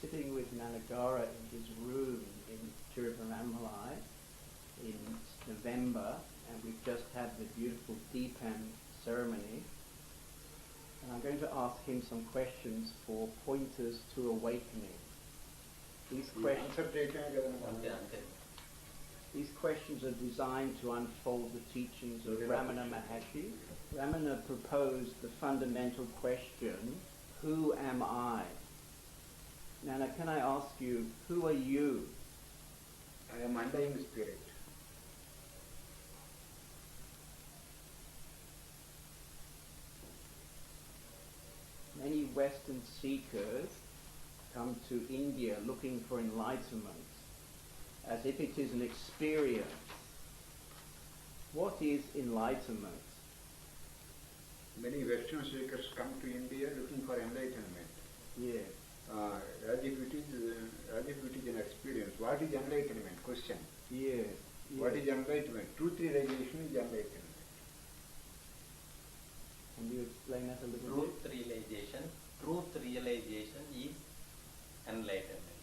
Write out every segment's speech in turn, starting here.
sitting with Nannagaru in his room in Tiruvannamalai in November, and we've just had the beautiful Deepan ceremony. And I'm going to ask him some questions for pointers to awakening. These questions are designed to unfold the teachings of Ramana Maharshi. Ramana proposed the fundamental question, who am I? Nana, can I ask you, who are you? I am undying spirit. Many Western seekers come to India looking for enlightenment, as if it is an experience. What is enlightenment? Many Western seekers come to India looking for enlightenment. Yes. As if it is an experience. What is enlightenment? Question. Yes. What is enlightenment? Truth realization is enlightenment. Can you explain that a little bit? Truth realization is enlightenment.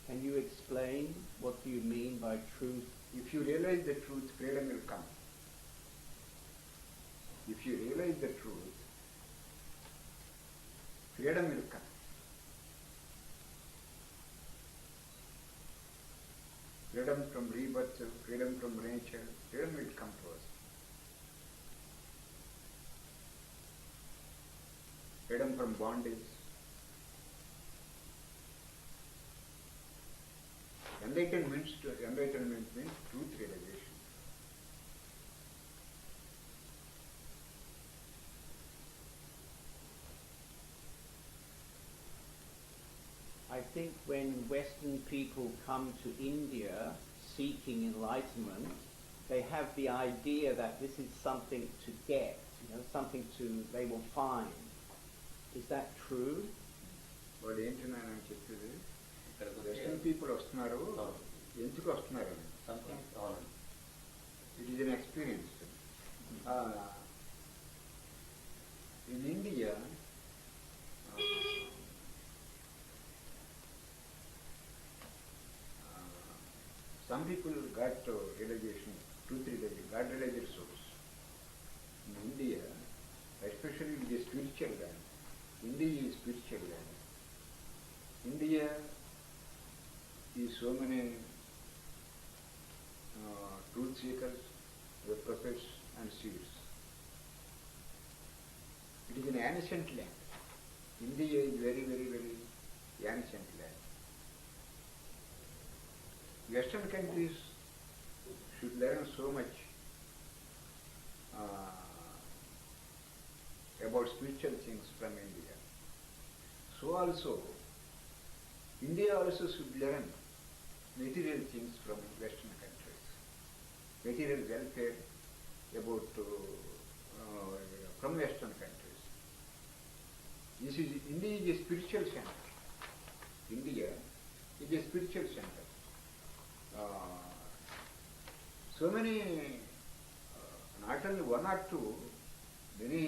Can you explain what do you mean by truth? If you realize the truth, freedom will come. If you realize the truth, freedom will come. Freedom from rebirth, freedom from nature, freedom will come to us. Freedom from bondage. Enlightenment means truth realization. I think when Western people come to India seeking enlightenment, they have the idea that this is something to get, something they will find. Is that true? వాడు ఏంటి నేను చెప్పేది western people వస్తున్నారు ఎందుకు వస్తున్నారు it is an experience in India some people got realization, truth realization, God realized souls. In India, especially in the spiritual land, India is spiritual land. India is so many truth seekers, the prophets and seers. It is an ancient land. India is very, very, very ancient land. Western countries should learn so much about spiritual things from India. So also, India also should learn material things from Western countries. Material welfare from Western countries. India is a spiritual center. India is a spiritual center. So many, not only one or two, many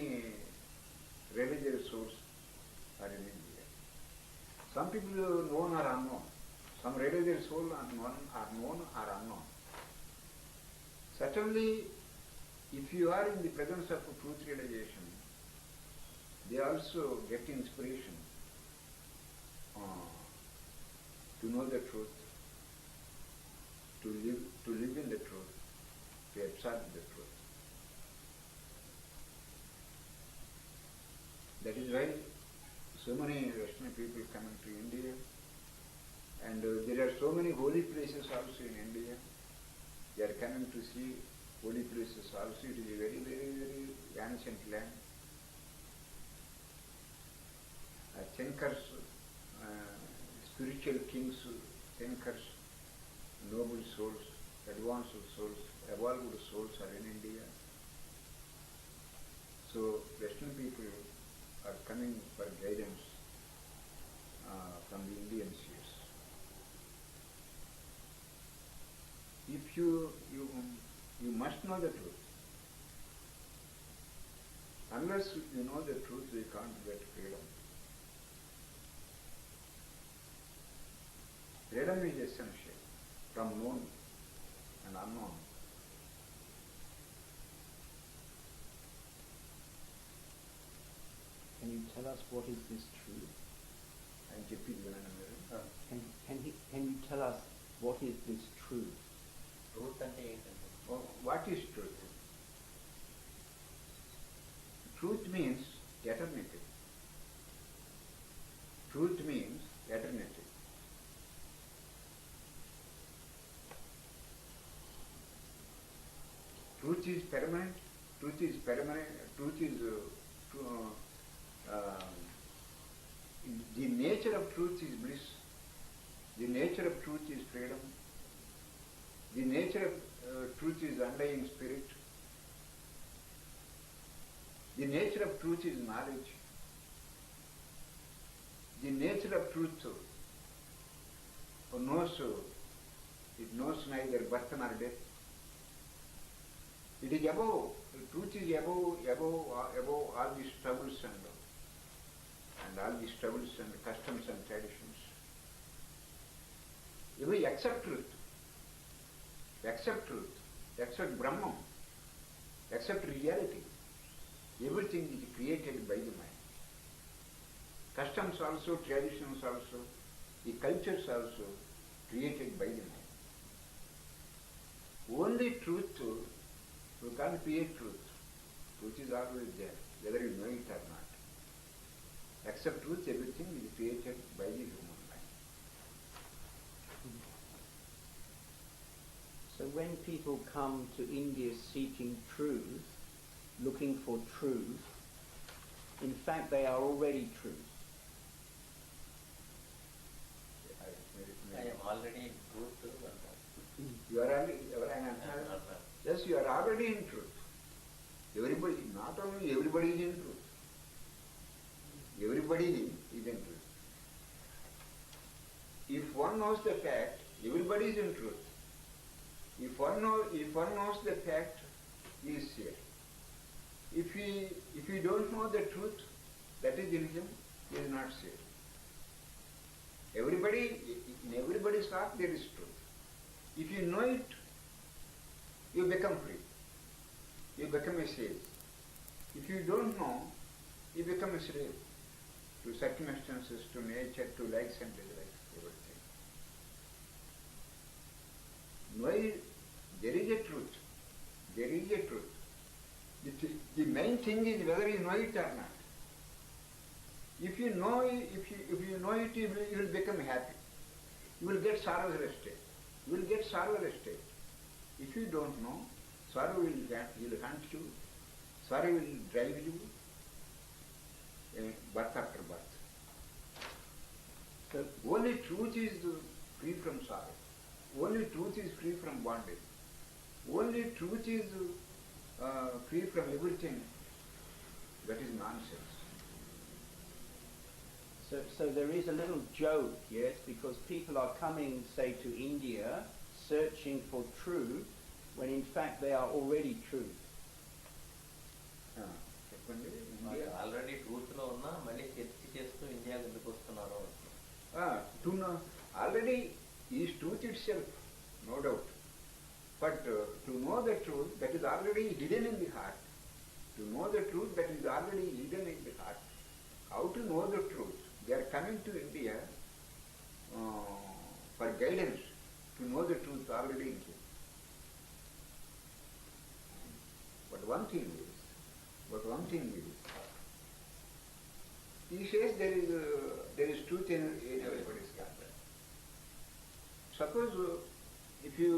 religious souls are in India. Some people are known or unknown. Some religious souls are known or unknown. Certainly, if you are in the presence of truth realization, they also get inspiration to know the truth, to live in the truth, to absorb the truth. That is why so many Western people coming to India, and there are so many holy places also in India. They are coming to see holy places also. It is a very, very, very ancient land. Thinkers, spiritual kings, thinkers, noble souls, advanced souls, evolved souls are in India. So Western people are coming for guidance from the Indian seers. If you must know the truth. Unless you know the truth, we can't get freedom. Freedom is essential from known and unknown. Can you tell us what is this truth? And చెప్పింది వినండి మీరు. Can you tell us what is this truth? Truth అంటే ఏంటంటే What is truth? Truth means eternity. Truth means eternity. Truth is permanent. Truth is permanent. Truth is the nature of truth is bliss. The nature of truth is freedom. The nature of truth is undying spirit. The nature of truth is knowledge. The nature of truth knows neither birth nor death. It is above, truth is above all these troubles and all these troubles and customs and traditions. If we accept truth, accept Brahman, accept reality, everything is created by the mind. Customs also, traditions also, the cultures also created by the mind. Only truth, you can't create truth. Truth is always there, whether you know it or not. Except truth, everything is created by the human mind. So when people come to India seeking truth, looking for truth, in fact they are already truth. I am already truth. You are already, yes, you are already in truth. Everybody, not only everybody is in truth. Everybody is in truth. If one knows the fact, everybody is in truth. If one knows the fact, he is here. If he don't know the truth, that is illusion, he is not here. Everybody, in everybody's heart there is truth. If you know it, you become free. You become a slave. If you don't know, you become a slave to circumstances, to nature, to likes and dislikes, everything. Know there is a truth. There is a truth. The main thing is whether you know it or not. If you know it, if you know it, you will become happy. You will get sorrowless state. You will get sorrowless state. If you don't know, sorrow will hunt you. Sorrow will drive you. Birth after birth. So only truth is free from sorrow. Only truth is free from bondage. Only truth is free from everything that is nonsense. So there is a little joke, yes, because people are coming, say, to India, searching for truth, when in fact they are already truth. Already truth లో ఉన్నా మళ్ళీ చర్చ చేస్తూ ఇండియాకి ఎందుకు వస్తున్నారు? To know already is truth itself, no doubt. But to know the truth that is already hidden in the heart, to know the truth that is already hidden in the heart, how to know the truth? They are coming to India for guidance, to know the truth already in here. But one thing is, he says there is truth in everybody's heart. Suppose if you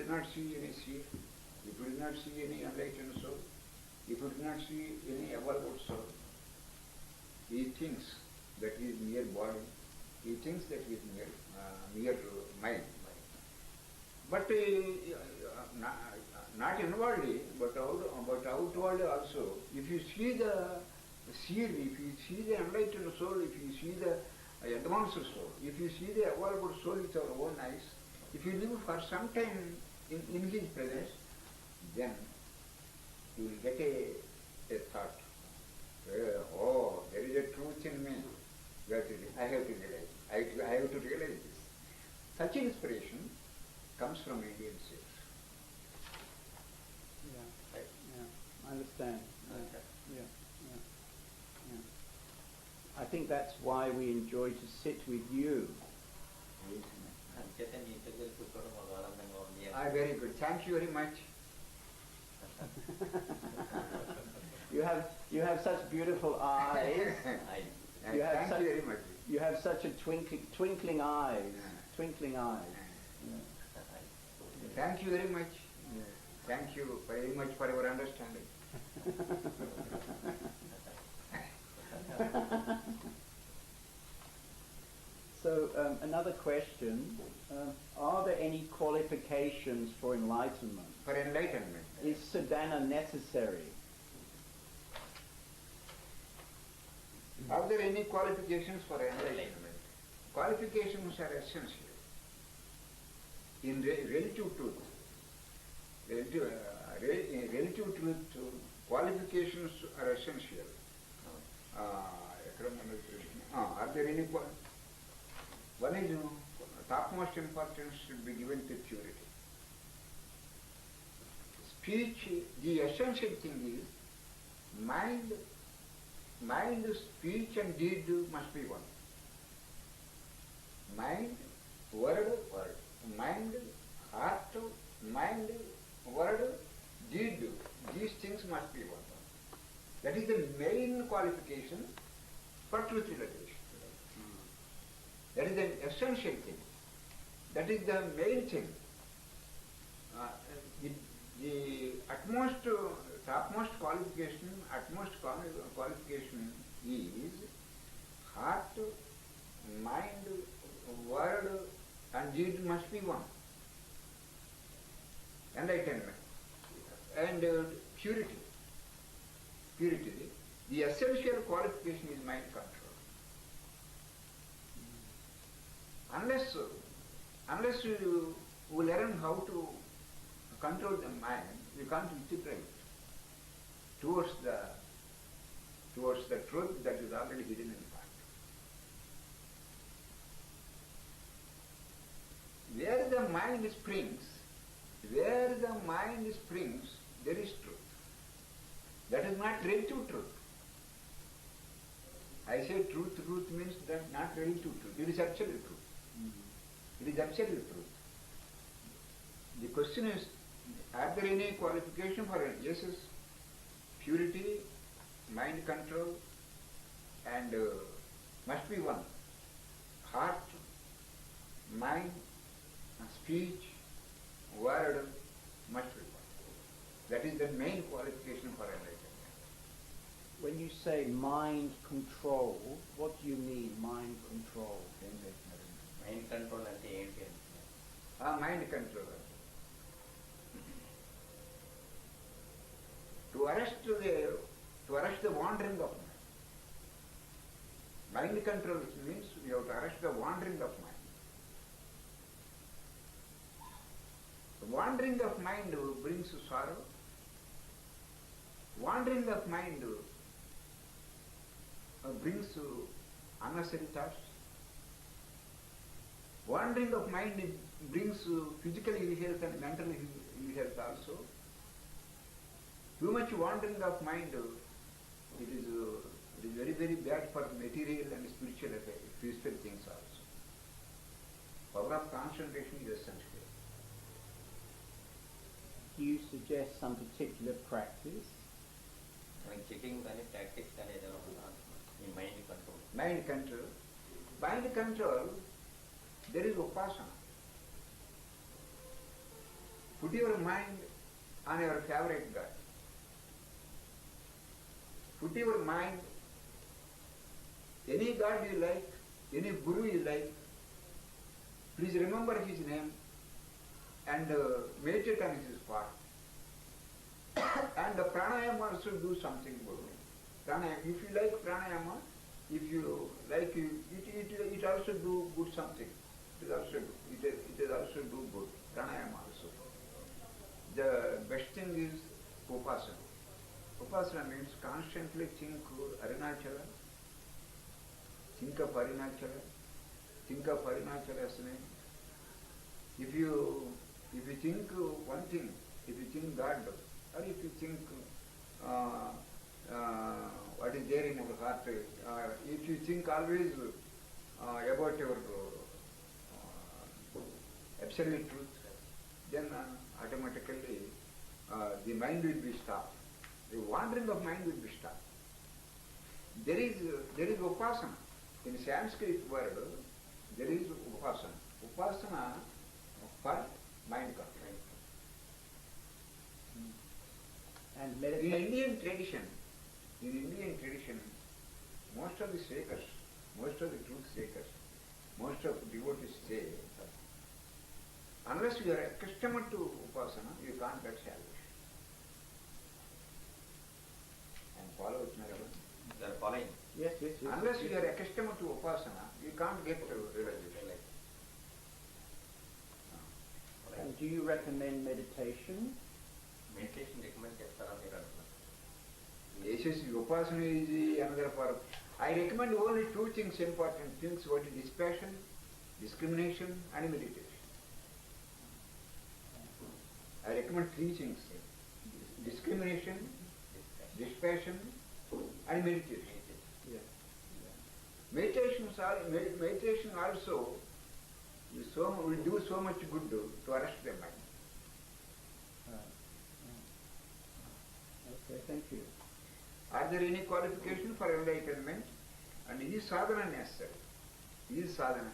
did not see any seed, if you did not see any enlightened soul, if you did not see any evolved soul, he thinks that he is mere body, he thinks that he is mere mind. But not inwardly, but outwardly also. If you see the seed, if you see the enlightened soul, if you see the advanced soul, if you see the evolved soul with our own eyes, if you live for some time in his presence, then you will get a thought. Oh, there is a truth in me that I have to realize. I have to realize this. comes from Indian seeds. Yeah. Right. Yeah. I understand. Okay. Yeah. Yeah. I think that's why we enjoy to sit with you. అంచేతే మీ దగ్గర కూర్చోవడం మాకు ఆనందంగా ఉంది అని. Very good. Thank you very much. You have such beautiful eyes. You have Thank such, you very much. You have such a twinkling eyes. Twinkling eyes. Thank you very much. Thank you very much for your understanding. So another question, are there any qualifications for enlightenment? For enlightenment. Is sadhana necessary? Are there any qualifications for enlightenment? Qualifications are essential. In relative truth, relative truth, qualifications are essential. Are there any one is topmost importance should be given to purity. Speech, the essential thing is mind, speech and deed must be one. Mind, word, mind, heart, mind, word, deed. These things must be one. That is the main qualification for truth realization. That is the essential thing. That is the main thing. The topmost qualification is heart, mind, word and deed must be one. Enlightenment. And purity. The essential qualification is mind control. Unless you learn how to control the mind, you can't integrate towards the truth that is already hidden in the heart. Where the mind springs, there is truth. That is not relative truth. I say truth means that not relative truth. It is absolute truth. It is absolute truth. The question is, are there any qualification for it? Yes, purity, mind control, and must be one. Heart, mind, speech, word must be one. That is the main qualification for enlightenment. When you say mind control, what do you mean, mind control? Mind control అంటే ఏంటి అని. Mind control. To arrest the wandering of mind. Mind control means you have to arrest the wandering of mind. The wandering of mind brings sorrow. Wandering of mind brings unnecessary thoughts. Wandering of mind brings physical ill health and mental ill health also. Too much wandering of mind, it is very, very bad for material and spiritual things also. Power of concentration is essential. Do you suggest some particular practice? మనకి checking కానీ practice కానీ ఏదైనా ఉందా ఈ mind control. Mind control, there is upasana. Put your mind on your favorite God. Put your mind, any God you like, any Guru you like, please remember his name and meditate on his path. And the pranayama also do something good. Pranayama, if you like pranayama, if you like it also do good something. It also do good. Pranayama also. The best thing is upasana. Upasana means constantly think Arunachalam, think of Arunachalam, think of Arunachalasana. If If you think one thing, if you think God, or if you think what is there in your heart, if you think always about your absolute truth, then automatically the mind will be stopped. The wandering of mind will be stopped. There is upasana. In Sanskrit word, there is upasana. Upasana for mind control. And In meditation. Indian tradition, most of the seekers, most of the truth seekers, most of the devotees say, unless you are accustomed to upasana, you can't get salvation. And follow it, Narayan. They are following. Yes, yes, yes. Unless yes. you are accustomed to upasana, you can't get realization. And do you recommend meditation? Meditation recommend చేస్తారా మీరు అంటున్నారు. Yes, upasana is another part. I recommend only two things, important things, what is dispassion, discrimination and meditation. I recommend three things. Discrimination, dispassion and meditation. Yes. Meditation also will do so much good to arrest the mind. Okay, thank you. Are there any qualification for enlightenment? And is sadhana necessary? Is sadhana?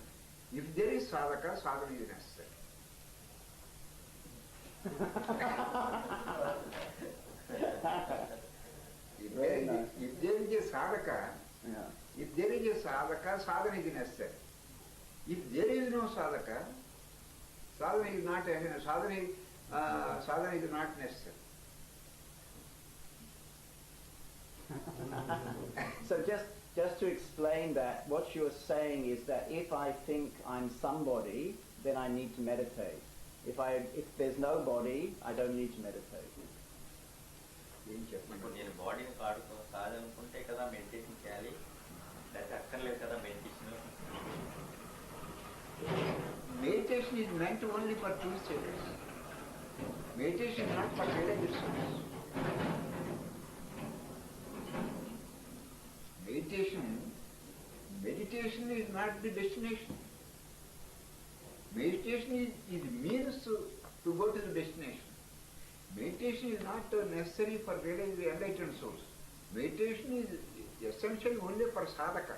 If there is sadhaka, sadhana is necessary. If there is a sadhaka, Yeah. if there is a sadhaka, sadhana is necessary. If there is no sadhaka, sadhana is not necessary. So just to explain that, what you're saying is that if I think I'm somebody, then I need to meditate. If there's nobody, I don't need to meditate. ఇప్పుడు నేను బాడీని కాదనుకుంటే కదా meditation చేయాలి, లేకపోతే అక్కర్లేదు కదా meditation. Meditation is meant only for truth seekers. Meditation is not for religious seekers. Meditation is not the destination. Meditation is means to go to the destination. Meditation is not necessary for realizing the enlightened souls. Meditation is essential only for sadhaka,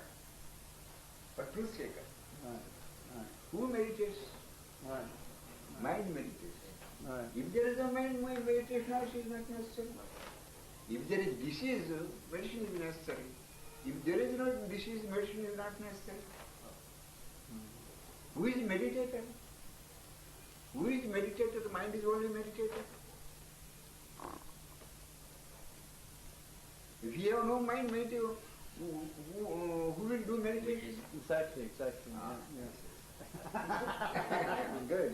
for truth seeker. Right, right, Who meditates? right, Mind meditates. right. If there is a mind meditation also is not necessary. If there is disease, medicine is necessary. If there is no disease, medicine is not necessary. Who is meditator? Who is meditator? The mind is only meditator. If you have no mind meditator, who will do meditation? Exactly. Yes. Good.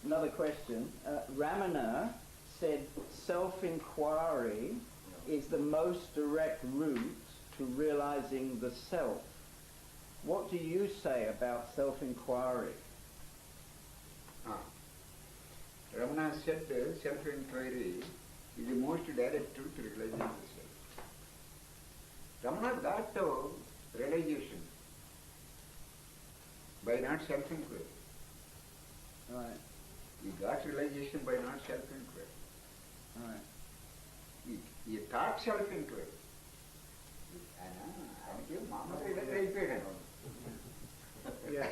Another question. Ramana said self-inquiry is the most direct route to realizing the self. What do you say about self-inquiry? Ramana said self-inquiry is the most direct route to realizing the self. Ramana got to realization by not self-inquiry. Right, He got realization by not self-inquiry. right. He taught self-inquiry. Yeah.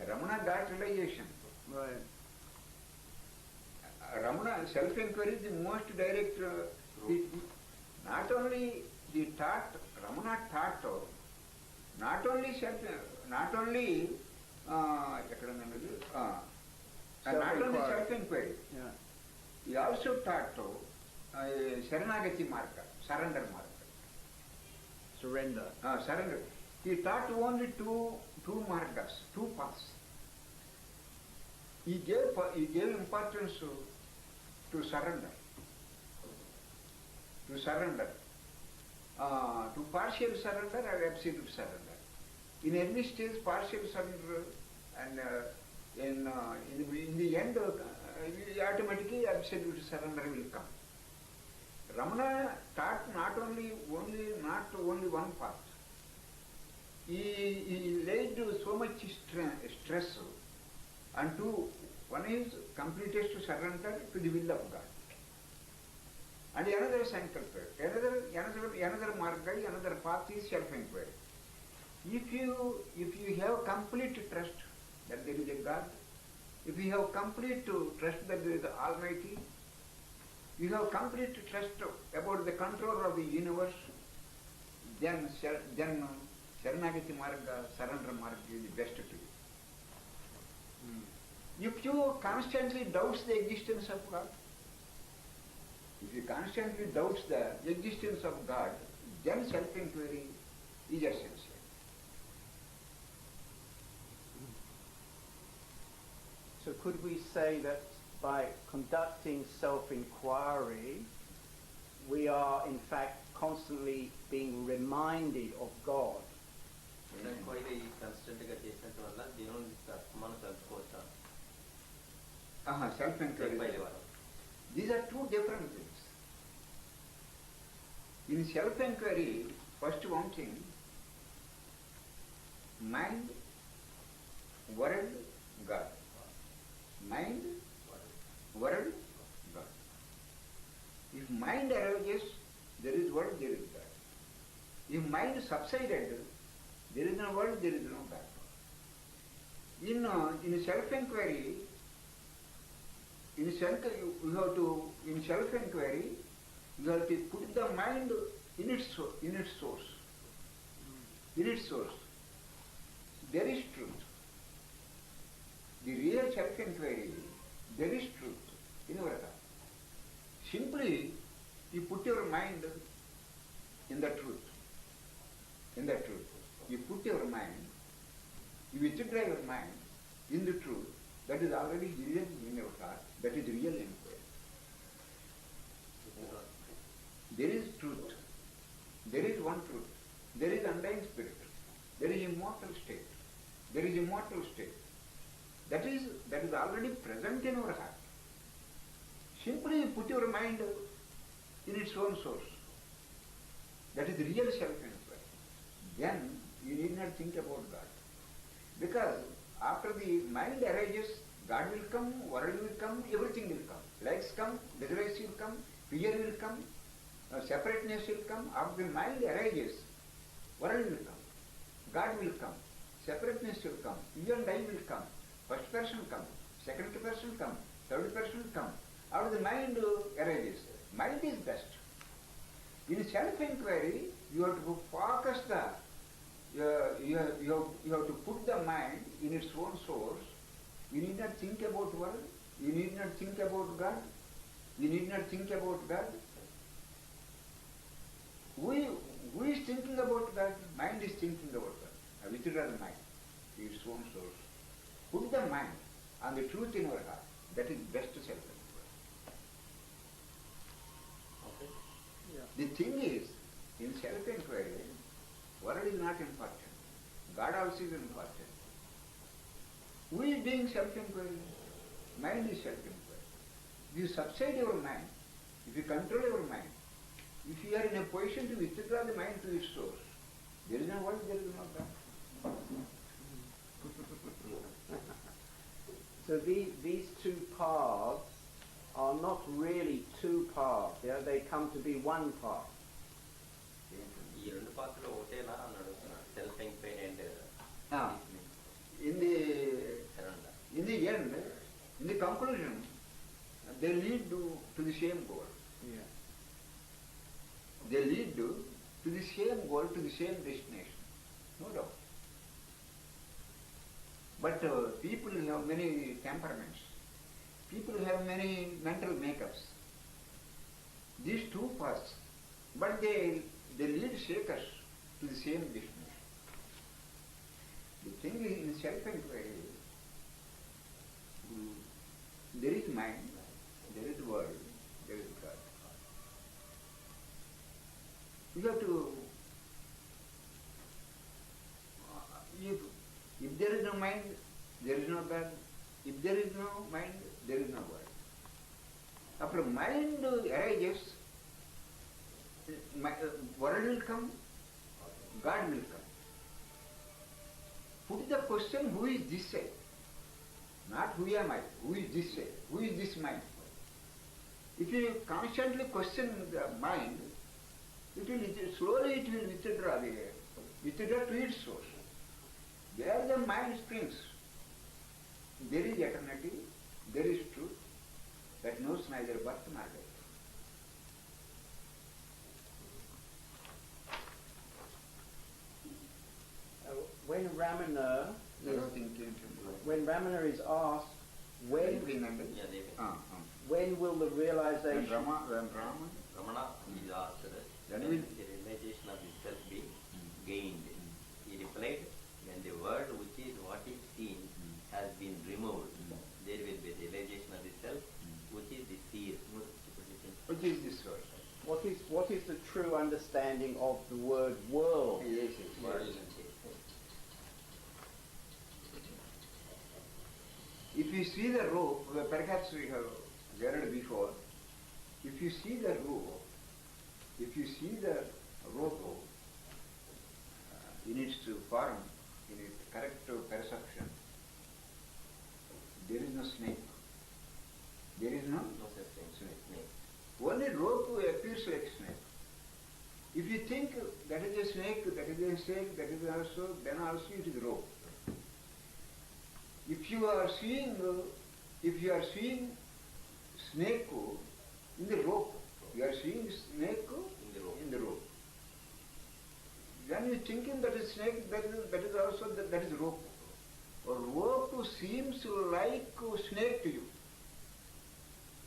Ramana got realization. Right. Ramana self-inquiry is the most direct. Not only he taught, Ramana taught not only self-inquiry. Yeah. He also taught Sharanagati Marga, surrender marga. Surrender. Surrender. He taught only two margas, two paths. He gave importance to surrender. To partial surrender or absolute surrender. In early stage, partial surrender and in the end, automatically absolute surrender will come. Ramana taught not only one path. He laid so much stress on two. One is completest surrender to the will of God. And another sankalpa, another marga, another path is self-inquiry. If you have complete trust that there is a God, if you have complete trust that there is the Almighty, you have complete trust about the control of the universe, then Sharanagati Marga, surrender marga is the best to you. If you constantly doubt the existence of God, if you constantly doubt the existence of God, then self-inquiry is essential. So could we say that by conducting self-inquiry, we are in fact constantly being reminded of God? Self-inquiry. These are two different things. In self-inquiry, first one thing, mind, world, God. Mind, world, God. If mind arises, there is world, there is God. If mind subsided, there is no world, there is no God. In self-inquiry, in self-inquiry, you have to put the mind in its source. In its source, there is truth. The real self-inquiry, there is truth in our heart. Simply, you put your mind in the truth. In the truth. You put your mind, you withdraw your mind in the truth. That is already real in your heart. That is real inquiry. There is truth. There is one truth. There is undying spirit. There is immortal state. There is immortal state. That is already present in our heart. Simply put your mind in its own source. That is real self-inquiry. Then you need not think about God. Because after the mind arises, God will come, world will come, everything will come. Likes come, desires will come, fear will come, separateness will come. After the mind arises, world will come, God will come, separateness will come, you and I will come, first person come, second person come, third person come. After the mind arises, mind is best. In self-inquiry, you have to focus you have to put the mind in its own source. You need not think about world. You need not think about God. You need not think about God. Who is thinking about God? Mind is thinking about God. I withdraw the mind to its own source. Put the mind on the truth in our heart. That is best self-inquiry. Okay? Yeah. The thing is, in self-inquiry, world is not important. God also is important. Who is doing self-inquiry? Mind is self-inquiry. If you subside your mind, if you control your mind, if you are in a position to withdraw the mind to its source, there is no world, there is no God. So these two paths are not really two paths. Yeah? They come to be one path. In the end, in the conclusion, they lead to the same goal. Yeah. They lead to the same goal, to the same destination. No doubt. But people have many temperaments. People have many mental makeups. These two paths, but they lead shakers to the same destination. The thing is, in self-inquiry, there is mind, there is world, there is God. You have to, if there is no mind, there is no God. If there is no mind, there is no world. After mind arises, world will come, God will come. Put the question, who is this side? Not who am I, who is this side, who is this mind? If you constantly question the mind, slowly it will withdraw to its source. Where the mind springs, there is eternity, there is truth, that knows neither birth nor death. When Ramana is asked when will the realization Ramana is asked when will the realization of itself be gained? He replied, when the world which is what is seen has been removed, there will be realization of itself, which is the seer. Which is this word? What is the true understanding of the word world? Yes. World. If you see the rope, perhaps we have gathered before, if you see the rope in its form, in its correct perception, there is no snake. There is no snake. Only rope appears like snake. If you think that is a snake, that is a snake, that is also, then also it is rope. If you are seeing snake in the rope, you are seeing snake in the rope. When you are thinking that is snake, that is also that is rope. Or rope seems like snake to you.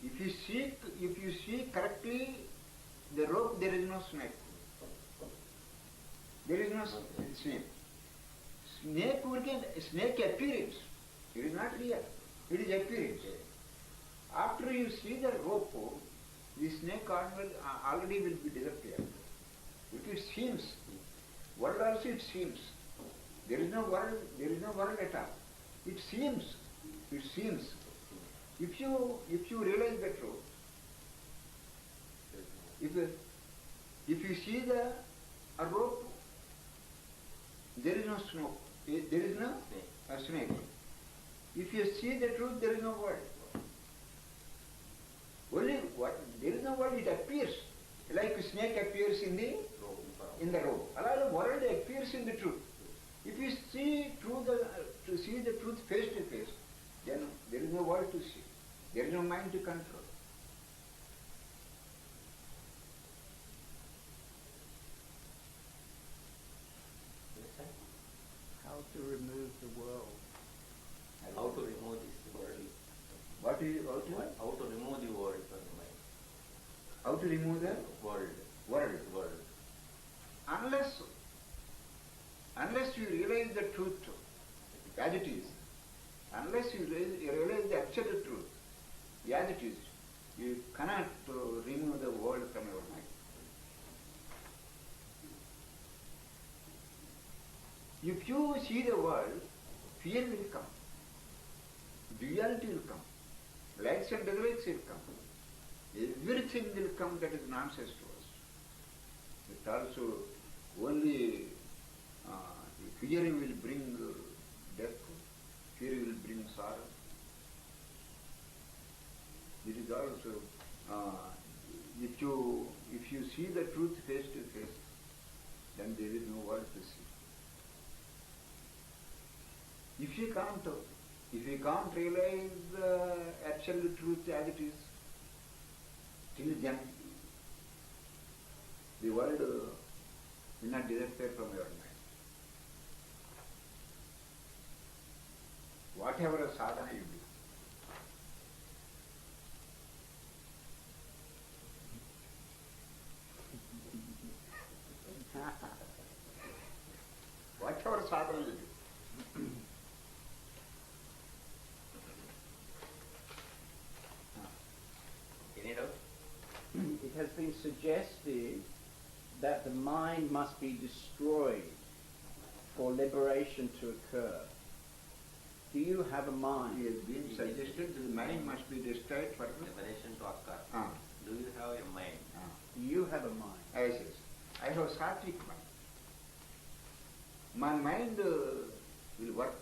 If you see correctly the rope, there is no snake. There is no snake. Snake appearance. It is not real. It is appearance. After you see the rope, the snake already will be disappeared. It seems. World also it seems. There is no world at all. It seems. If you realize the truth, if you see a rope, there is no smoke. There is no snake. If you see the truth, there is no world. Only what there is no world, it appears. Like a snake appears in the rope. Allah, the world appears in the truth. If you see to see the truth face to face, then there is no world to see. There is no mind to control. How to remove the world? How to remove this world? What is How to remove the world from the mind? how to remove the World. Unless you realize the truth as it is, unless you realize the absolute truth as it is, you cannot remove the world from your mind. If you see the world, fear will come, duality will come, likes and dislikes will come, everything will come that is nonsense to us. It also only fearing will bring death, fear will bring sorrow. It is also, if you see the truth face to face, then there is no world to see. If you can't realize the absolute truth as it is, till then the world will not disappear from your mind. Whatever sadhana you do, whatever sadhana you do, Any doubt? It has been suggested that the mind must be destroyed for liberation to occur. Do you have a It mind? has been suggested that the mind must be destroyed for Liberation to occur. Ah. Do you have a mind? Do you have a mind? Yes, yes. I have sattvic mind. My mind will work,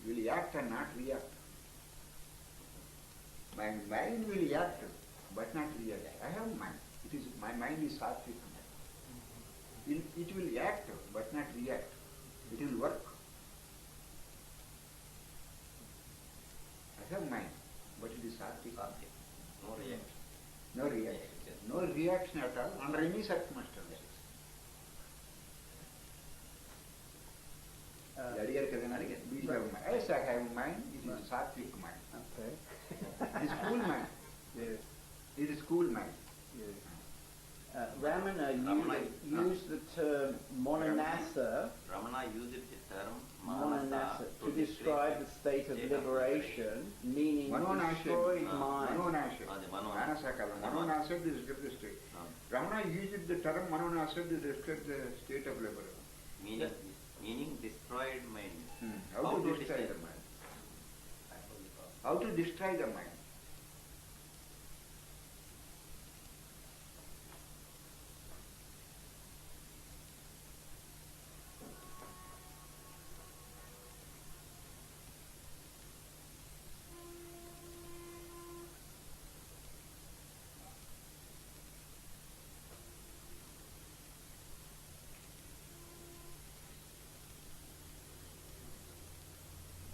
will act and not react. My mind will act but not react. I have mind. My mind is sattvic mind. It will act but not react. It will work. I have mind, but it is sattvic. No reaction. No reaction. No reaction at all under any circumstances. అడిగారు కదా అడిగారు. Yes, I have mind. It is sattvic mind. Okay. It is cool mind. Yes. It is cool mind. Yes. Ramana used the term monanasa. Ramana used the term Monanasa to describe the state of liberation, meaning destroyed mind. Manonasa. Manasa kalam. Manonasa to describe the state. Ramana used the term manonasa to describe the state of liberation. Meaning destroyed mind. How to destroy the mind? How to destroy the mind?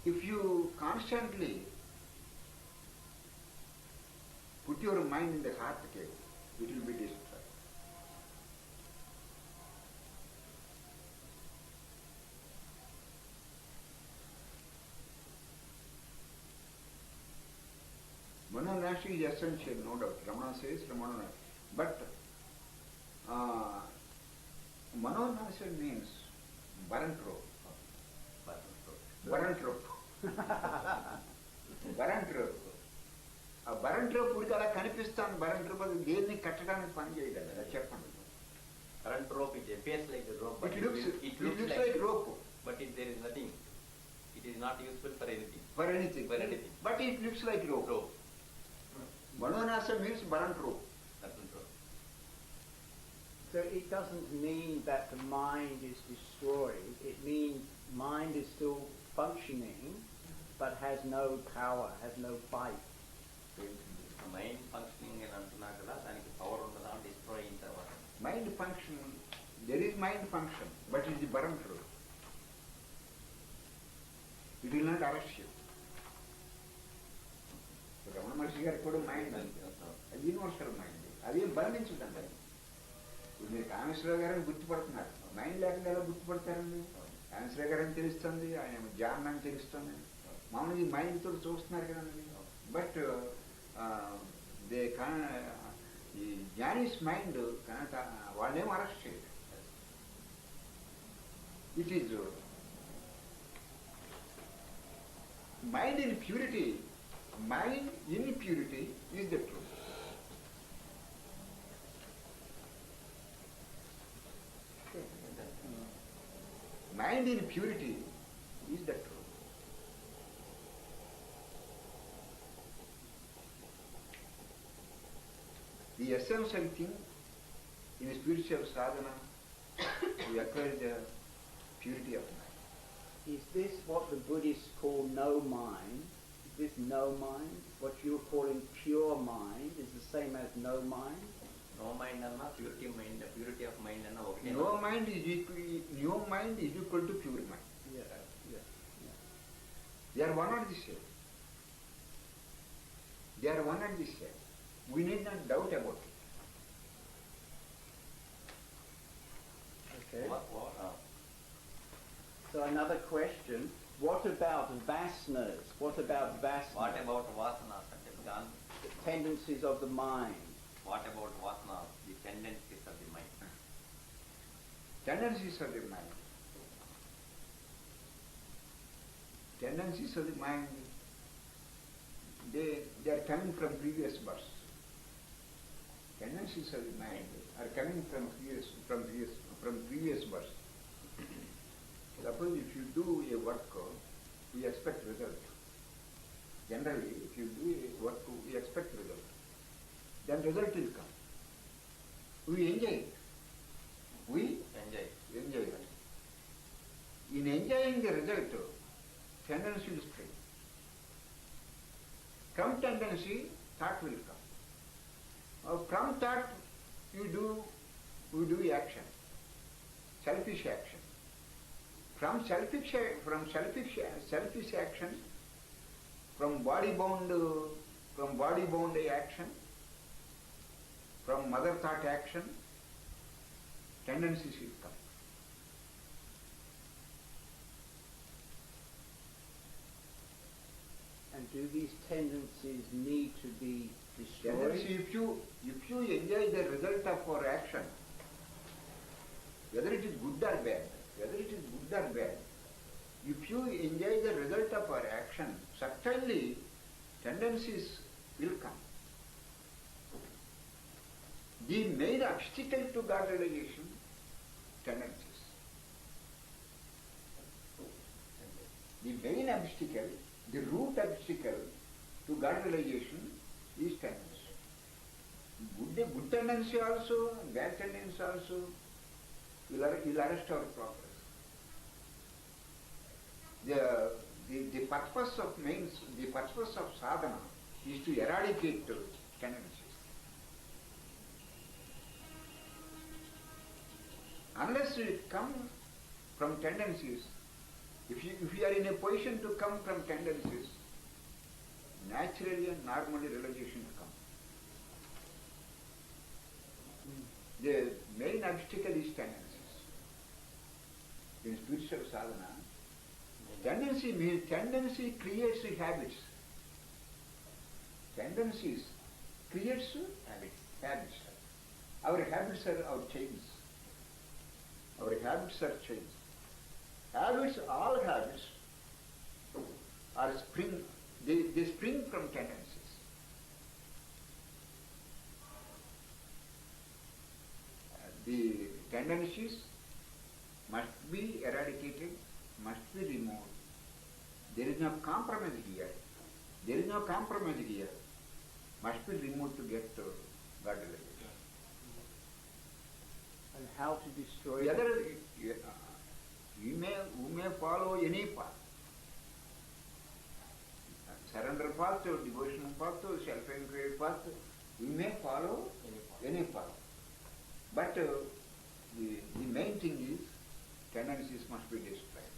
If you constantly put your mind in the heart cave, it will be destroyed. Manonasa is essential, no doubt. Ramana says Manonasa. But Manonasa means barantrope. Barantrope. Barantrope. ఆ బరంట్రోప్ ఊరికి అలా కనిపిస్తాను. బరంట్రోప్ అది దేన్ని కట్టడానికి పని చేయగలదు. అది చెప్పండి. Current rope, it appears like a rope, but It looks like rope. But there is nothing. It is not useful for anything. For anything. But it looks like rope. Manonasa means barantrope. So it doesn't mean that the mind is destroyed. It means mind is still functioning, but has no power, has no fight. Mind functioning and antunna kada daniki power undada destroy in tarvata. Mind function, there is mind function, but it is barantrope. It will not arrest you. Ramana Maharshi గారికి కూడా mind అది universal mind. అదేం బంధించుంటుంది. ఇప్పుడు మీరు కామేశ్వరరావు గారని గుర్తుపడుతున్నారు. Mind లేకుండా ఎలా గుర్తుపడతారండి? కామేశ్వరరావు గారని తెలుస్తుంది, ఆయన జాన్ అని తెలుస్తుంది. మామూలుగా ఈ మైండ్ తోటి చూస్తున్నారు కదండి. బట్ దే ఈ జ్ఞానీస్ మైండ్ వాళ్ళేం అరెస్ట్ చేయరు. It is mind in purity. Mind in purity is the truth. Mind in purity is the truth. The essential thing in spiritual sadhana to acquire the purity of mind. Is this what the Buddhists call no mind? This no mind, what you're calling pure mind, is the same as no mind? No mind anna purity of mind anna okay. No mind is equal to pure mind. Yeah. They are one and the same. They are one and the same. We need not doubt about it. Okay. So another question. What about vasanas? What about vasanas? What about vasanas? The tendencies of the mind. What about vasanas? The tendencies of the mind. Tendencies of the mind. Tendencies of the mind, they are coming from previous births. Tendencies of the mind are coming from previous births. Suppose if you do a work, we expect result. Generally, if you do work, we expect result. Then result will come. We enjoy it. We enjoy it. In enjoying the result, tendency will spring. From tendency, thought will come. From thought, we do action, selfish action. From selfish action, from body bound action, from mother thought action, tendencies will come. And do these tendencies need to be destroyed? Tendency, if you enjoy the result of our action, whether it is good or bad, if you enjoy the result of our action, certainly tendencies will come. The main obstacle to God realization, tendencies. The main obstacle, the root obstacle to God realization is tendency. Good tendency also, bad tendency also will arrest our progress. The purpose of sadhana is to eradicate tendencies. Unless we come from tendencies, if you are in a position to come from tendencies, naturally and normally realization will come. The main obstacle is tendencies. In spiritual sadhana, tendency creates habits. Tendencies creates habits. Our habits are our chains. Our habits are chains. All habits are they spring from tendencies. The tendencies must be eradicated, must be removed. There is no compromise here. Must be removed to get to God realization. And how to destroy The it? other, we may follow any path. Surrender path, or devotional path, or self-inquiry path, we may follow any path. But the main thing is, tendencies must be destroyed.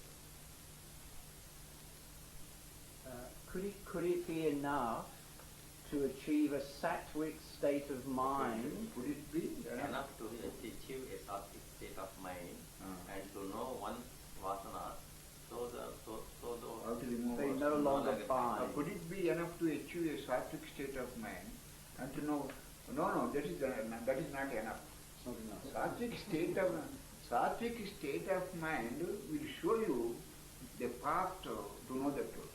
Could it be enough to achieve a sattvic state of mind? Could it be enough to achieve a sattvic state of mind and to know one's vasana, so how to remove they vasana? no longer bind? Could it be enough to achieve a sattvic state of mind and to know? No, that is not enough. Sattvic state of mind will show you the path to know the truth.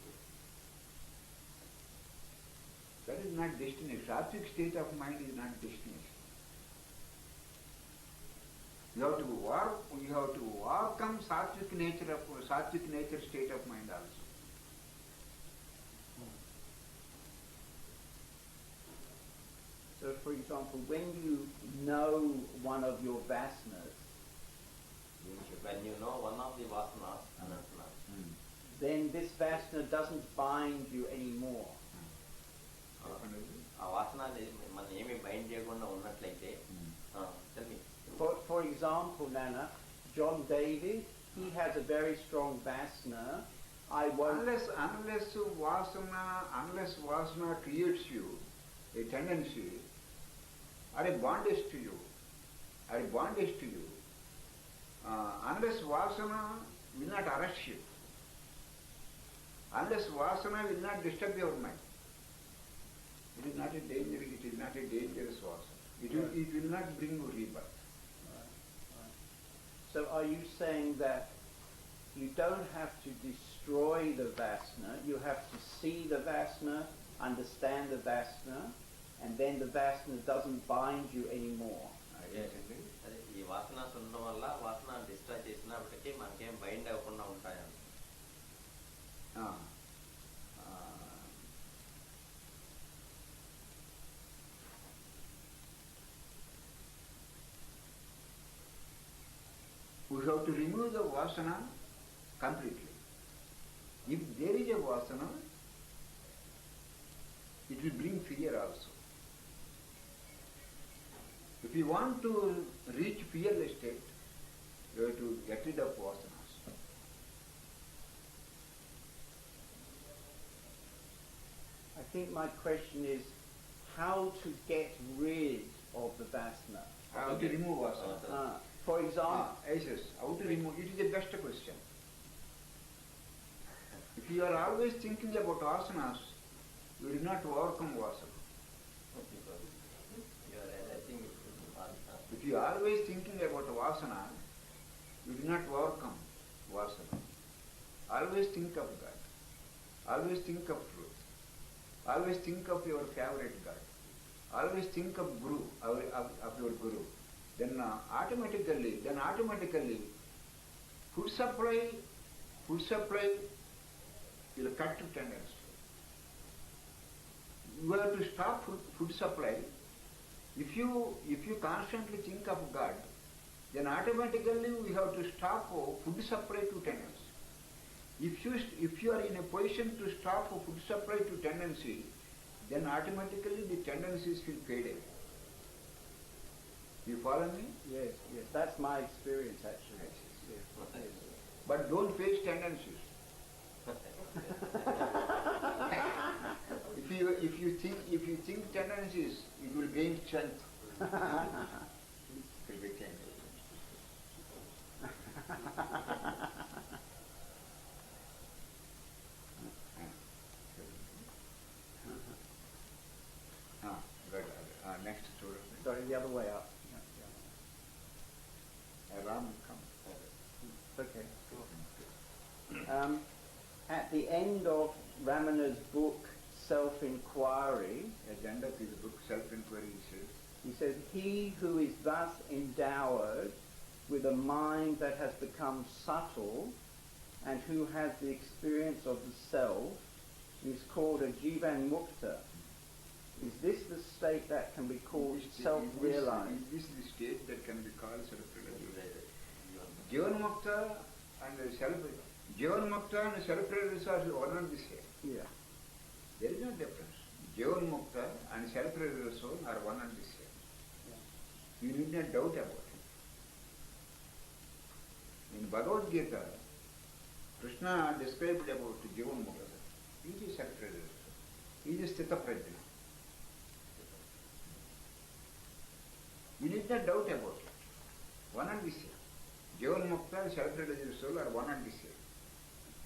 That is not destination. Sattvic state of mind is not destination. You have to overcome sattvic nature state of mind also. So, for example, when you know one of your vasanas, when you know one of the vasanas, then this vasana doesn't bind you anymore. ఆ వాసన మన ఏమి bind చేయకుండా ఉన్నట్లయితే tell me. For example, Nana, John David, he has a very strong vasana. Unless vasana creates you a tendency or a bondage to you, unless vasana will not arrest you, unless vasana will not disturb your mind, it is not a dangerous vasana. It will not bring you rebirth. So are you saying that you don't have to destroy the vasana, you have to see the vasana, understand the vasana, and then the vasana doesn't bind you anymore? ఈ వాసన ఉండడం వల్ల వాసన distract చేసినప్పటికీ మనకేం bind అవ్వకుండా ఉంటాయని. have to remove the vasana completely. If there is a vasana, it will bring fear also. If you want to reach fearless state, you have to get rid of vasanas. I think my question is how to get rid of the vasana. How to remove vasana? For example, Yes, how to remove? It is the best question. If you are always thinking about asanas, you will not overcome vasana. If you are always thinking about vasana, you will not overcome vasana. Always think of God. Always think of truth. Always think of your favorite God. Always think of Guru, of your Guru. Then automatically, food supply will cut to tendency. You have to stop food supply. If you constantly think of God, then automatically we have to stop food supply to tendency. If you are in a position to stop food supply to tendency, then automatically the tendencies will fade away. You follow me? yes, that's my experience actually. Yes. But don't face tendencies. If you think tendencies, it will gain strength. It will be good. Next student. Sorry, the other way up. Ram, come. Okay. At the end of Ramana's book, Self-Inquiry, At the end of his book, Self-Inquiry, he says, he who is thus endowed with a mind that has become subtle and who has the experience of the self is called a jivan mukta. Is this the state that can be called self-realized? This is the state that can be called self-realized. Jivan mukta and self-realized are one and the same. Yeah. There is no difference. Jivan mukta and self-realized soul are one and the same. Yeah. You need not doubt about it. In Bhagavad Gita, Krishna described about Jivan mukta. He is self-realized. He is sthita prajna. You need not doubt about it. One and the same. Jivan mukta and self-realized soul are one and the same.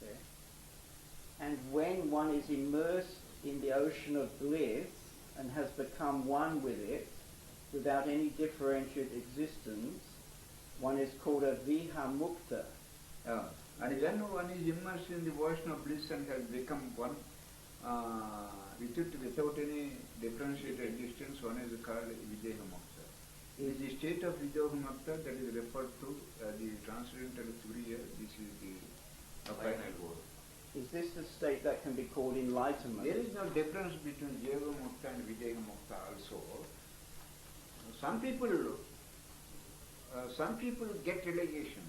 Okay. And when one is immersed in the ocean of bliss and has become one with it, without any differentiated existence, one is called a viha mukta. And when one is immersed in the ocean of bliss and has become one without any differentiated existence, one is called videha mukta. It is the state of videha mukta that is referred to the transcendental Turiya. This is the final goal. Is this the state that can be called enlightenment? There is no difference between Jiva Mukta and Videha Mukta also. Some people get realization.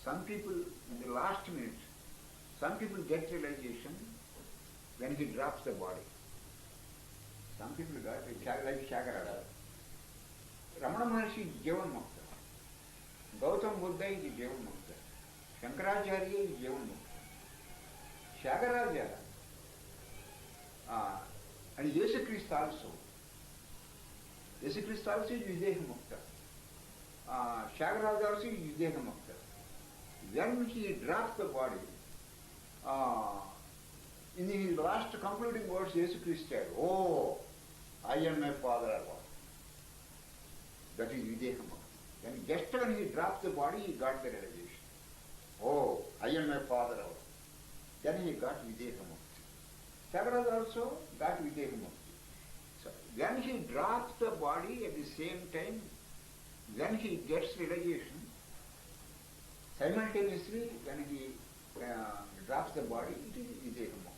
Some people in the last minute, some people get realization when he drops the body. Some people got it like Shakarada. Ramana Maharshi is Jiva Mukta. Gautam Buddha is Jiva Mukta. Shankaracharya is Jiva Mukta. Shagaraja and Yesu Christ also. Yesu Christ also is Videha Mukta. Shagaraja also is Videha Mukta. When he drops the body, in his last concluding words, Yesu Christ said, "Oh, I and my Father are one." That is Videha Mukta. Then just when he dropped the body, he got the realization. "Oh, I and my Father are one." Then he got Videha Mukti. Sagaraj also got Videha Mukti. So when he drops the body at the same time, when he gets realization, simultaneously when he drops the body, it is Videha Mukti.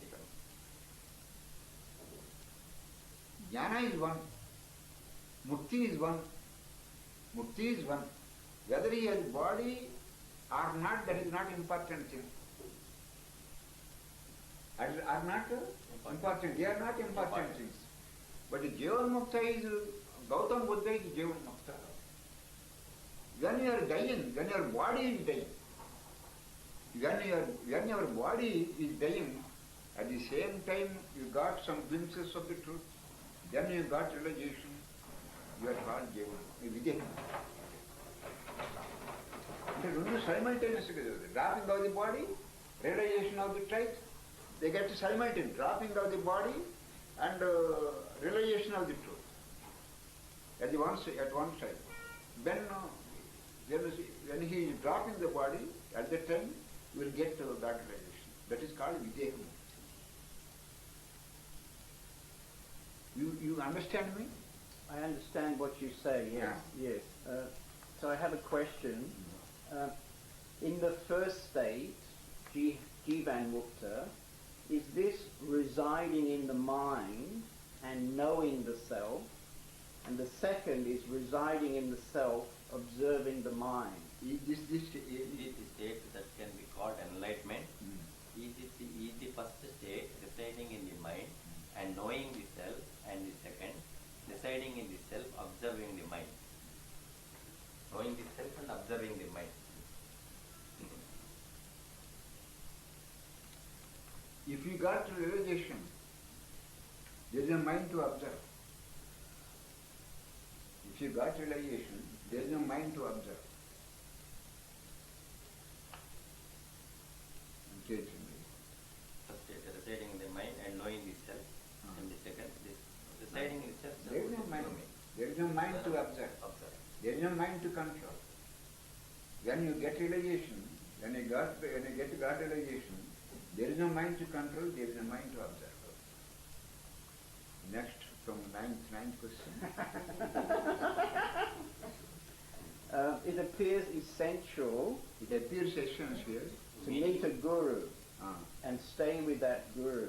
Jnana is one. Mukti is one. Mukti is one. Whether he has body are not, that is not important thing. Are not important. They are not important things. But Jivan Mukta is, Gautam Buddha is Jivan Mukta. When you are dying, when your body is dying, when your body is dying, at the same time you got some glimpses of the truth, then you got realization, you are called Jivan, Vijay. They don't do simultaneously. Dropping of the body, realization of the truth, they get simultaneous dropping of the body and realization of the truth at one time. When he is dropping the body, at that time you will get that realization. That is called Videha. You understand me? I understand what you say, yes. Yeah. Yes. So I have a question. In the first state, Jivan Mukta, is this residing in the mind and knowing the self, and the second is residing in the self, observing the mind? Is the state that can be called enlightenment? Is the first state residing in the mind and knowing the self, and the second residing in the self, observing the mind? Knowing the self and observing the mind. If you got realization, there is a mind to observe. If you got realization, there is no mind to observe. First state residing in the mind and knowing the self, and the second residing in the self. There is no mind. There is no mind to observe. There is no mind to control. When you get realization, when you get realization, there is no mind to control, there is no mind to observe. Next, from ninth question. It appears essential To to meet a guru and stay with that guru.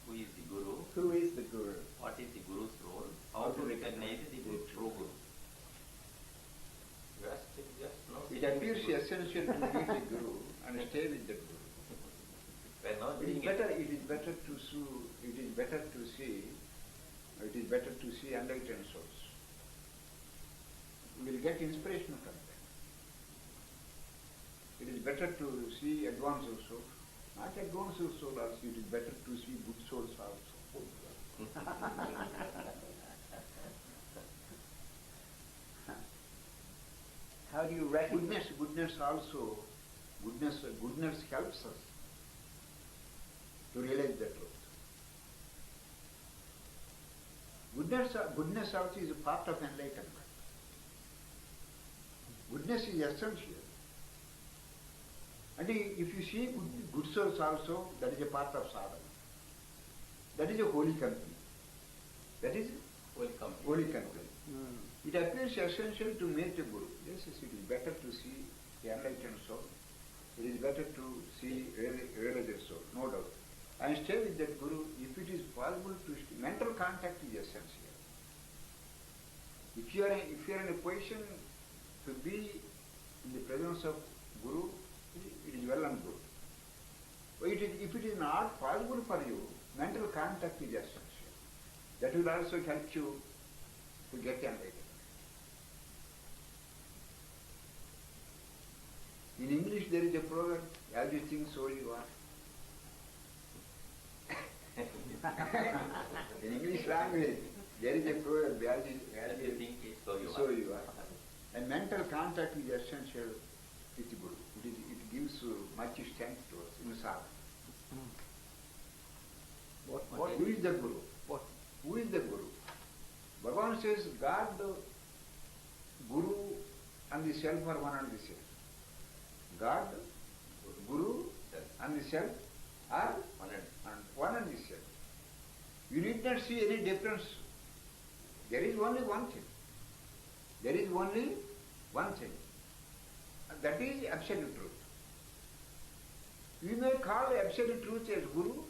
Who is the guru? Who is the guru? What is the guru's role? How to recognize the true guru? It appears essential to meet the guru and stay with the guru. It is better to see enlightened souls. We will get inspiration from them. It is better to see advanced souls. Not advanced souls also, it is better to see good souls also. How do you recognize? Goodness helps us to realize the truth. Goodness also is a part of enlightenment. Goodness is essential. And if you see good souls also, that is a part of sadhana. That is a holy company. That is holy company. It appears essential to meet the Guru. Yes, it is better to see the enlightened soul. It is better to see realized soul, no doubt. And stay with that Guru. If it is possible to mental contact is essential. If you are in a position to be in the presence of Guru, it is well and good. But if it is not possible for you, mental contact is essential. That will also help you to get enlightened. In English there is a proverb, as you think so you are. In English language there is a proverb, as you think so you are. And mental contact is essential with the Guru. It gives much strength to us in sadhana. Who is the Guru? Who is the Guru? Bhagavan says God, Guru and the self are one and the same. God, Guru and the self are one and the same. You need not see any difference. There is only one thing. There is only one thing. And that is absolute truth. We may call absolute truth as Guru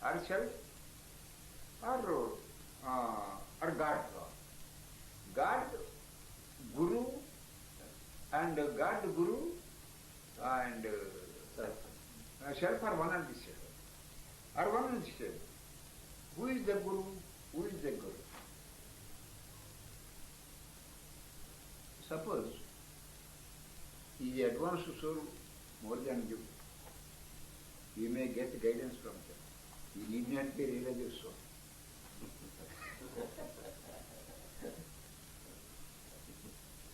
or self or God. God, Guru, and God, Guru and self are one and the same. Are one and the same. Who is the Guru? Who is the Guru? Suppose he is advanced soul more than you. You may get guidance from them. You need not be realized soul.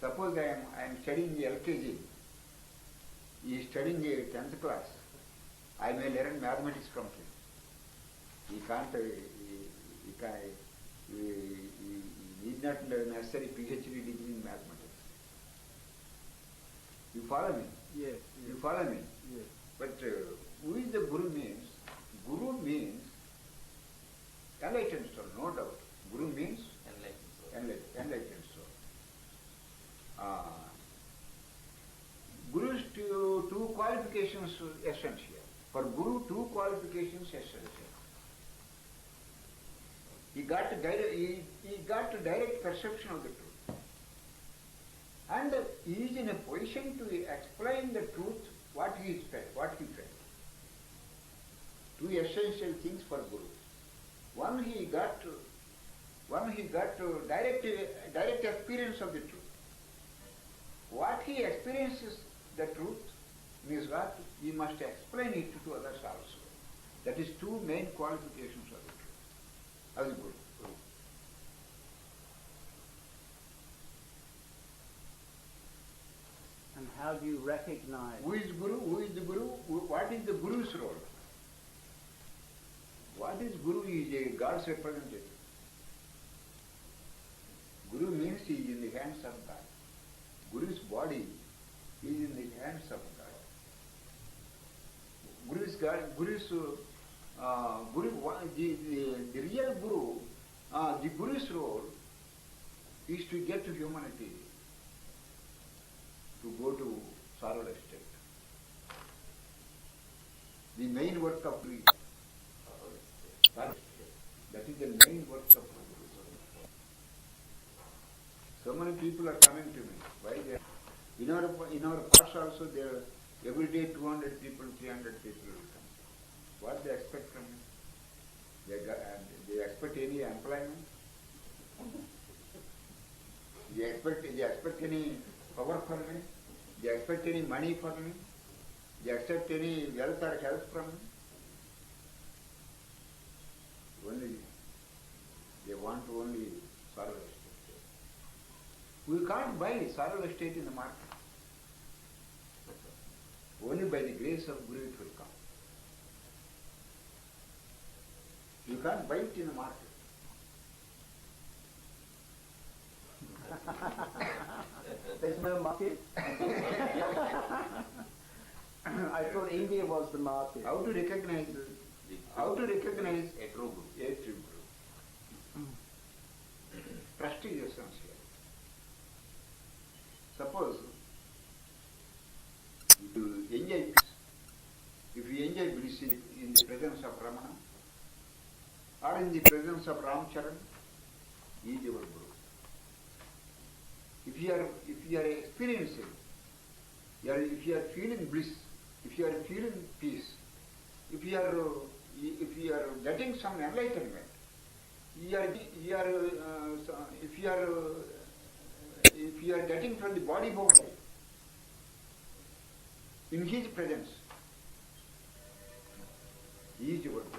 Suppose I am studying LKG. He is studying 10th class. I may learn mathematics from him. He need not learn necessary PhD degree in mathematics. You follow me? Yes. You follow me? Yes. But who is the Guru means? Guru means enlightened soul, no doubt. Guru means enlightened soul. Guru's two qualifications essential. For Guru, two qualifications essential. He got direct perception of the truth. And he is in a position to explain the truth, what he felt. Two essential things for Guru. One, he got direct experience of the truth. What he experiences the truth means what he must explain it to others also. That is two main qualifications of the truth, of the Guru. And how do you recognize? Who is Guru? Who is the Guru? What is the Guru's role? What is Guru? He is a God's representative. Guru means he is in the hands of God. Guru's body is in the hands of God. Guru is God. The real Guru, the Guru's role is to get to humanity, to go to sorrowless state. The main work of Guru, that is the main work of Guru. So many people are coming to me. Why they? In our parts also there every day 200 people, 300 people will come. What they expect from me? They expect any employment? They expect any power from me? They expect any money from me? They expect any wealth or health from me? Only they want only sorrowless state. We can't buy sorrowless state in the market. Only by the grace of Guru it will come. You can't buy it in the market. There's no market? I thought India was the market. How to recognize a true Guru? A true Guru. Trust is essential. Suppose if you enjoy bliss in the presence of Ramana or in the presence of Ramcharan, he is your Guru. If you are experiencing, if you are feeling bliss, if you are feeling peace, if you are getting some enlightenment, if you are getting from the body boundary in his presence, he is your Guru.